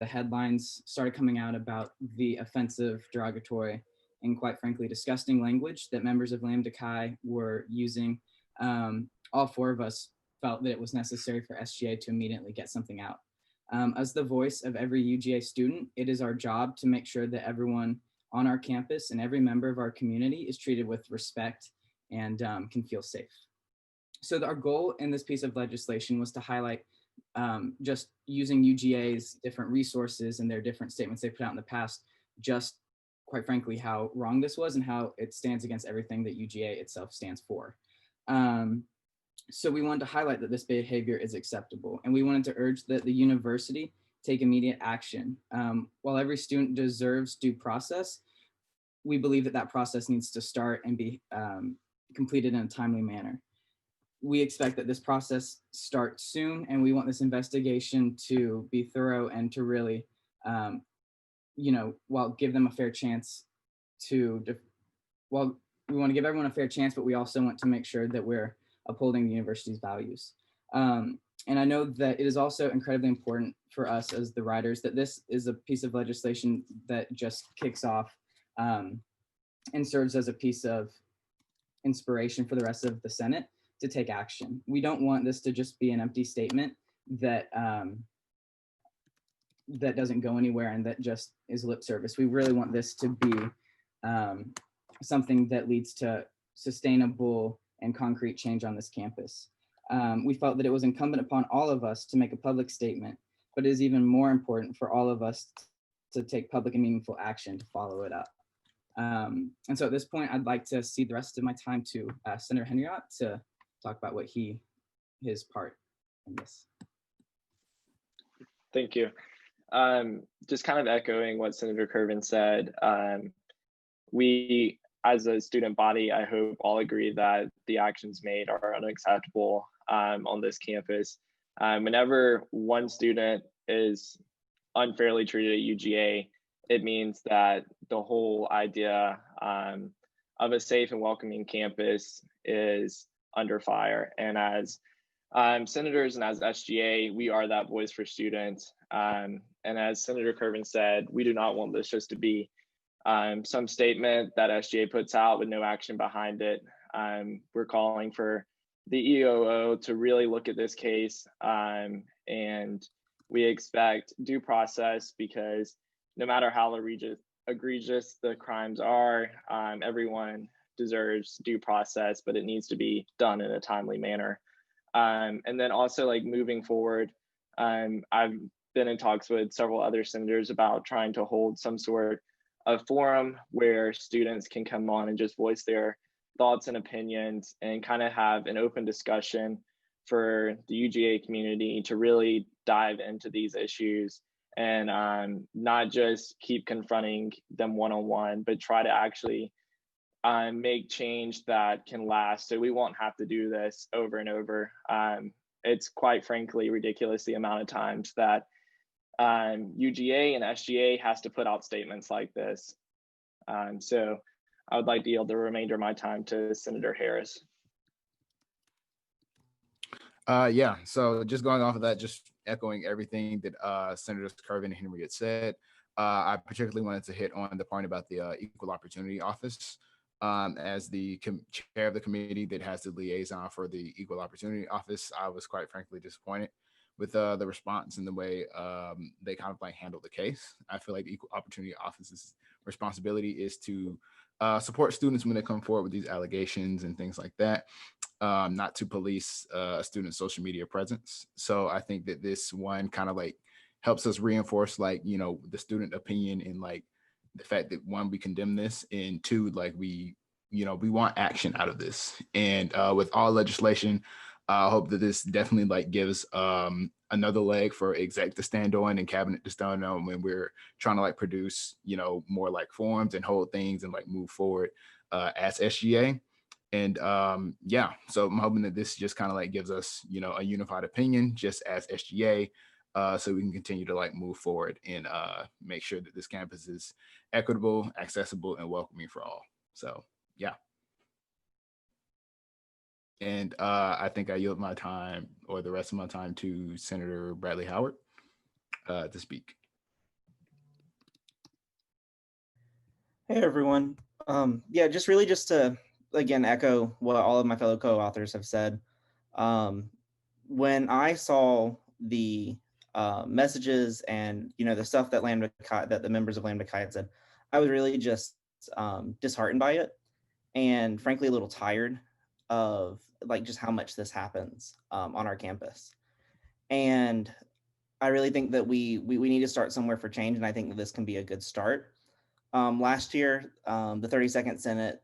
the headlines started coming out about the offensive, derogatory, and quite frankly, disgusting language that members of Lambda Chi were using, all four of us felt that it was necessary for SGA to immediately get something out. As the voice of every UGA student, it is our job to make sure that everyone on our campus and every member of our community is treated with respect and can feel safe. So our goal in this piece of legislation was to highlight just using UGA's different resources and their different statements they put out in the past, just quite frankly, how wrong this was and how it stands against everything that UGA itself stands for. So we wanted to highlight that this behavior is acceptable, and we wanted to urge that the university take immediate action. While every student deserves due process, we believe that that process needs to start and be completed in a timely manner. We expect that this process starts soon, and we want this investigation to be thorough and to really, while give them a fair chance to, well, we want to give everyone a fair chance, but we also want to make sure that we're upholding the university's values. And I know that it is also incredibly important for us as the writers that this is a piece of legislation that just kicks off and serves as a piece of inspiration for the rest of the Senate to take action. We don't want this to just be an empty statement that that doesn't go anywhere and that just is lip service. We really want this to be something that leads to sustainable and concrete change on this campus. We felt that it was incumbent upon all of us to make a public statement, but it is even more important for all of us to take public and meaningful action to follow it up. And so at this point, I'd like to cede the rest of my time to Senator Henriot to talk about what his part in this. Thank you. Just kind of echoing what Senator Kervin said, we as a student body, I hope all agree that the actions made are unacceptable on this campus. Whenever one student is unfairly treated at UGA, it means that the whole idea of a safe and welcoming campus is under fire. And as senators and as SGA, we are that voice for students. And as Senator Kervin said, we do not want this just to be some statement that SGA puts out with no action behind it. We're calling for the EOO to really look at this case, and we expect due process, because no matter how egregious the crimes are, everyone deserves due process, but it needs to be done in a timely manner. And then also, like, moving forward, I've been in talks with several other senators about trying to hold some sort of forum where students can come on and just voice their thoughts and opinions and kind of have an open discussion for the UGA community to really dive into these issues and not just keep confronting them one-on-one, but try to actually make change that can last, so we won't have to do this over and over. It's quite frankly ridiculous the amount of times that UGA and SGA has to put out statements like this. So I would like to yield the remainder of my time to Senator Harris. Yeah, so just going off of that, just echoing everything that Senators Kervin and Henry had said, I particularly wanted to hit on the point about the Equal Opportunity Office. As the chair of the committee that has the liaison for the Equal Opportunity Office, I was quite frankly disappointed with the response and the way they kind of like handled the case. I feel like the Equal Opportunity Office's responsibility is to support students when they come forward with these allegations and things like that, not to police a student's social media presence. So I think that this one kind of like helps us reinforce, like, you know, the student opinion and like the fact that, one, we condemn this, and two, like we want action out of this. And with all legislation, I hope that this definitely like gives another leg for exec to stand on and cabinet to stand on when we're trying to like produce, you know, more like forums and hold things and like move forward as SGA. And yeah, so I'm hoping that this just kind of like gives us, you know, a unified opinion just as SGA, so we can continue to like move forward and make sure that this campus is equitable, accessible, and welcoming for all. So yeah. And I think I yield my time, or the rest of my time, to Senator Bradley Howard to speak. Hey everyone. Yeah, just really just to again echo what all of my fellow co-authors have said. Um, when I saw the messages and the stuff that Lambda Chi, that the members of Lambda Chi had said, I was really just disheartened by it, and frankly a little tired of like just how much this happens on our campus. And I really think that we need to start somewhere for change, and I think that this can be a good start. Last year, the 32nd Senate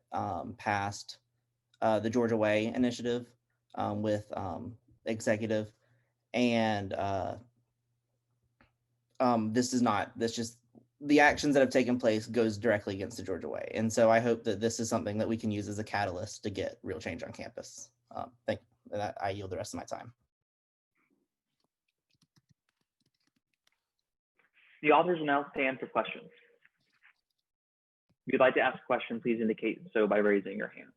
passed the Georgia Way initiative with executive, and this is not, this just, the actions that have taken place goes directly against the Georgia Way. And so I hope that this is something that we can use as a catalyst to get real change on campus. Thank you. And I yield the rest of my time. The authors will now stand for questions. If you'd like to ask a question, please indicate so by raising your hand.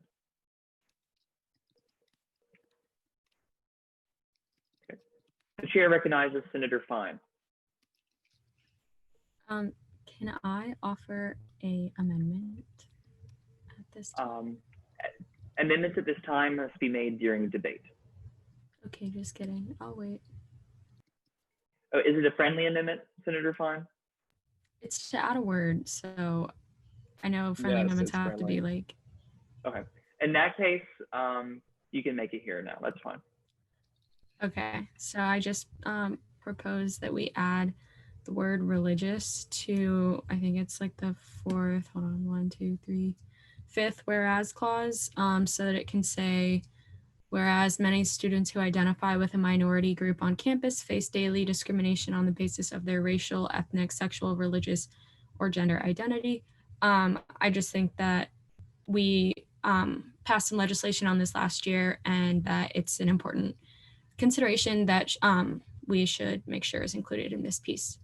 Okay. The chair recognizes Senator Fine. Can I offer a amendment at this time? Amendments at this time must be made during debate. Okay, just kidding. I'll wait. Oh, is it a friendly amendment, Senator Fine? It's to add a word, so I know friendly Yes, amendments it's have to be friendly. like. Okay. In that case, you can make it here now. That's fine. Okay, so I just propose that we add the word religious to, I think it's like the fourth, hold on, 1, 2, 3, fifth whereas clause, so that it can say, whereas many students who identify with a minority group on campus face daily discrimination on the basis of their racial, ethnic, sexual, religious, or gender identity. I just think that we passed some legislation on this last year, and that it's an important consideration that we should make sure is included in this piece.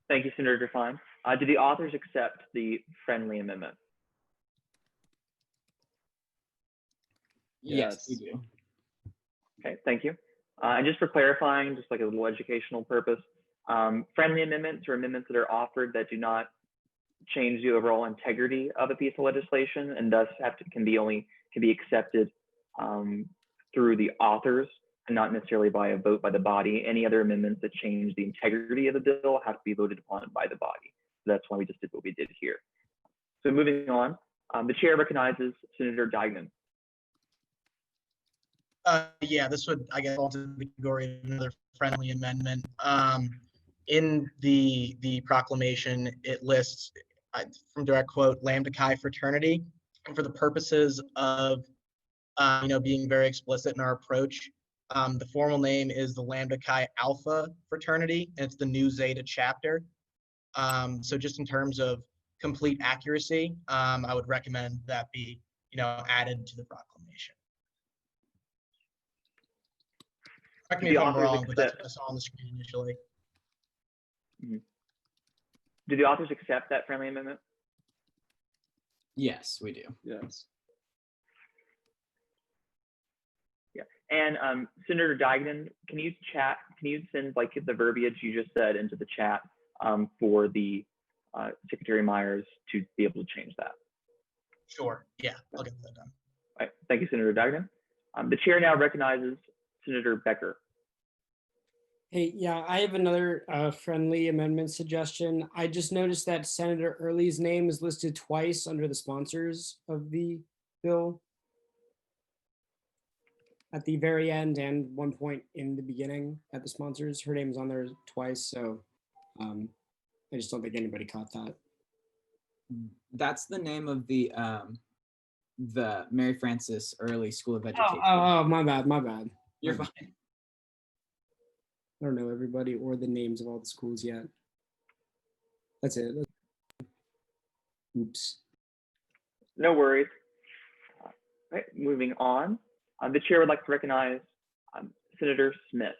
Thank you, Senator Fine. Do the authors accept the friendly amendment? Yes, we do. Okay, thank you. And just for clarifying, just like a little educational purpose, friendly amendments are amendments that are offered that do not change the overall integrity of a piece of legislation, and thus can be accepted through the authors and not necessarily by a vote by the body. Any other amendments that change the integrity of the bill have to be voted upon by the body. So that's why we just did what we did here. So moving on, the chair recognizes Senator Deignan. Yeah, this would, I guess, fall into the category of another friendly amendment. In the proclamation, it lists, from direct quote, Lambda Chi fraternity. And for the purposes of, being very explicit in our approach, the formal name is the Lambda Chi Alpha fraternity, and it's the new Zeta chapter. So just in terms of complete accuracy, I would recommend that be, added to the proclamation. Correct me if I'm wrong, but that's what I saw on the screen initially. Mm-hmm. Do the authors accept that friendly amendment? Yes, we do. Yes. Yeah. And Senator Deignan, can you send like the verbiage you just said into the chat for the Secretary Myers to be able to change that? Sure. Yeah, I'll get that done. All right. Thank you, Senator Deignan. The chair now recognizes Senator Becker. Hey, yeah, I have another friendly amendment suggestion. I just noticed that Senator Early's name is listed twice under the sponsors of the bill. At the very end and one point in the beginning at the sponsors, her name's on there twice. So I just don't think anybody caught that. That's the name of the Mary Frances Early School of Education. Oh, my bad. You're fine. I don't know everybody or the names of all the schools yet. That's it. Oops. No worries. All right, moving on. The chair would like to recognize Senator Smith.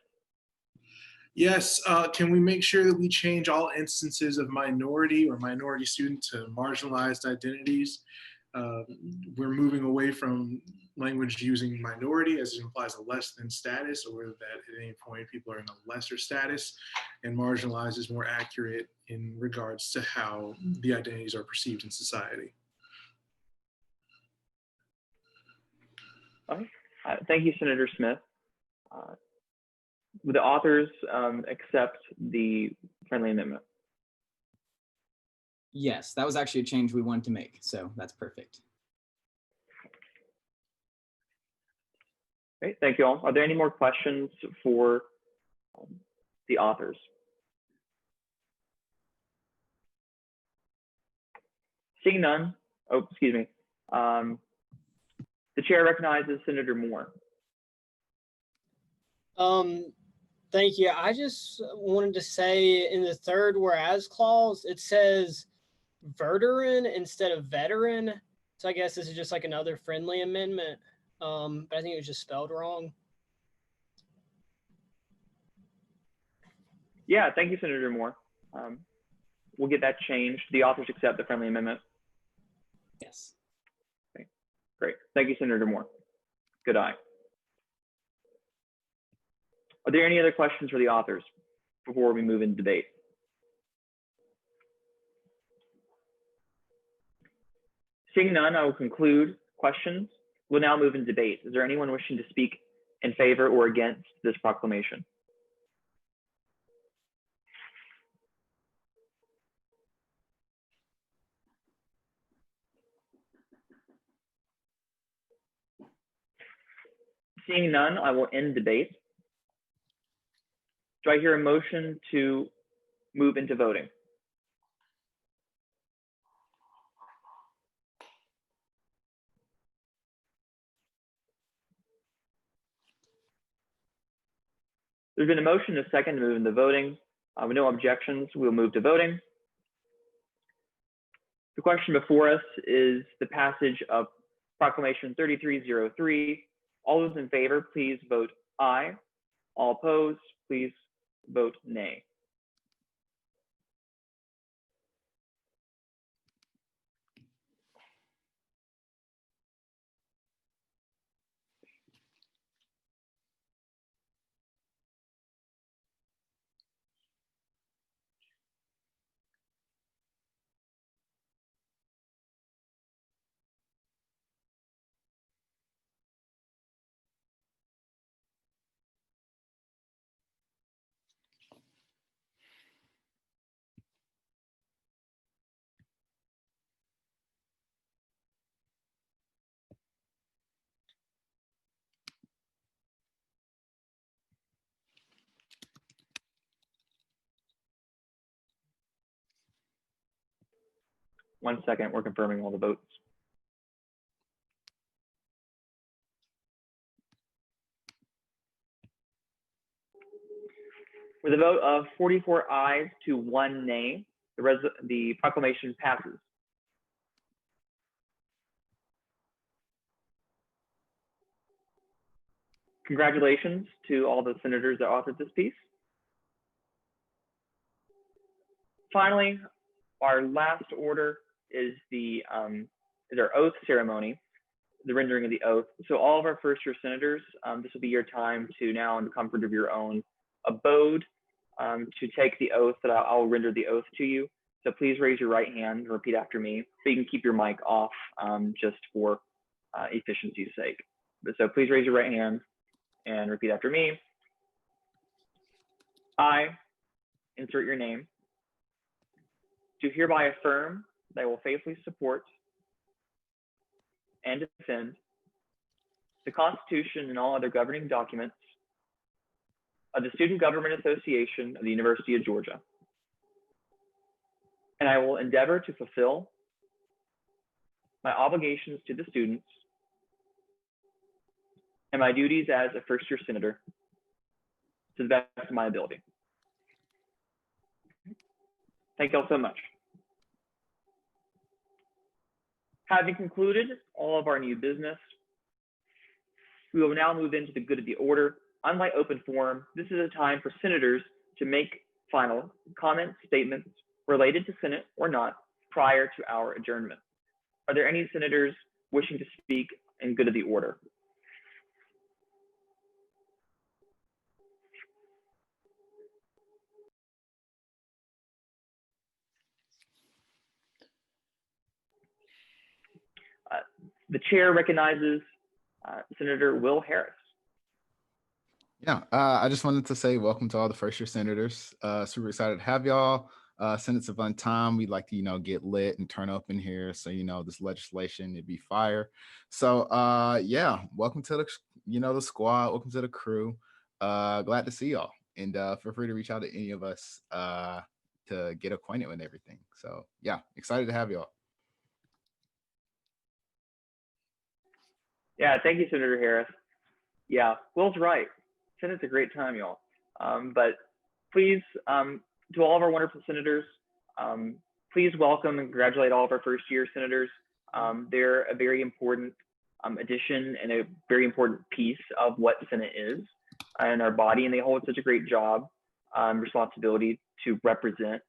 Yes, can we make sure that we change all instances of minority or minority student to marginalized identities? we're moving away from language using minority as it implies a less than status, or that at any point people are in a lesser status, and marginalized is more accurate in regards to how the identities are perceived in society. Okay. Thank you, Senator Smith. Would the authors accept the friendly amendment? Yes, that was actually a change we wanted to make, so that's perfect. Great, thank you all. Are there any more questions for the authors? Seeing none, oh, excuse me. The chair recognizes Senator Moore. Thank you. I just wanted to say in the third whereas clause, it says veteran instead of veteran. So I guess this is just like another friendly amendment. But I think it was just spelled wrong. Yeah, thank you, Senator Moore. We'll get that changed. The authors accept the friendly amendment. Yes. Okay, great. Thank you, Senator Moore. Good eye. Are there any other questions for the authors before we move into debate? Seeing none, I will conclude questions. We'll now move into debate. Is there anyone wishing to speak in favor or against this proclamation? Seeing none, I will end debate. Do I hear a motion to move into voting? There's been a motion, a second to move into voting. With no objections, we'll move to voting. The question before us is the passage of Proclamation 3303. All those in favor, please vote aye. All opposed, please vote nay. One second, we're confirming all the votes. With a vote of 44 ayes to 1 nay, the proclamation passes. Congratulations to all the senators that authored this piece. Finally, our last order is our oath ceremony, the rendering of the oath. So all of our first-year senators, this will be your time to now, in the comfort of your own abode, to take the oath that I'll render the oath to you. So please raise your right hand and repeat after me. So you can keep your mic off just for efficiency's sake. So please raise your right hand and repeat after me. I, insert your name, do hereby affirm that I will faithfully support and defend the Constitution and all other governing documents of the Student Government Association of the University of Georgia. And I will endeavor to fulfill my obligations to the students and my duties as a first-year senator to the best of my ability. Thank you all so much. Having concluded all of our new business, we will now move into the good of the order. Unlike open forum, this is a time for senators to make final comments, statements related to Senate or not prior to our adjournment. Are there any senators wishing to speak in good of the order? The chair recognizes Senator Will Harris. Yeah, I just wanted to say welcome to all the first year senators. Super excited to have y'all. Senate's a fun time. We like to, get lit and turn up in here. So, this legislation, it'd be fire. So, yeah, welcome to the, the squad. Welcome to the crew. Glad to see y'all. And feel free to reach out to any of us to get acquainted with everything. So, yeah, excited to have y'all. Yeah, thank you, Senator Harris. Yeah, Will's right. Senate's a great time, y'all. But please, to all of our wonderful senators, please welcome and congratulate all of our first year senators. They're a very important addition and a very important piece of what Senate is and our body, and they hold such a great job, responsibility to represent,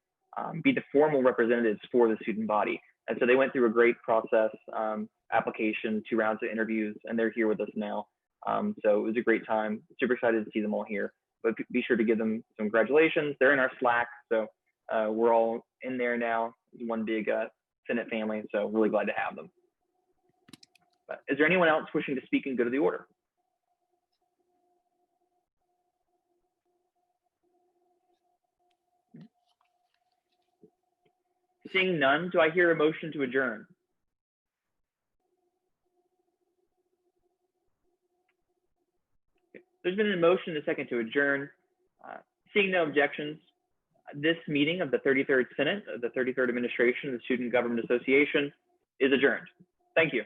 be the formal representatives for the student body. And so they went through a great process, application, 2 rounds of interviews, and they're here with us now. So it was a great time. Super excited to see them all here. But be sure to give them some congratulations. They're in our Slack, so we're all in there now. It's one big Senate family, so really glad to have them. But is there anyone else wishing to speak in good of the order? Seeing none, do I hear a motion to adjourn? There's been a motion and a second to adjourn. Seeing no objections, this meeting of the 33rd Senate, of the 33rd Administration of the Student Government Association is adjourned. Thank you.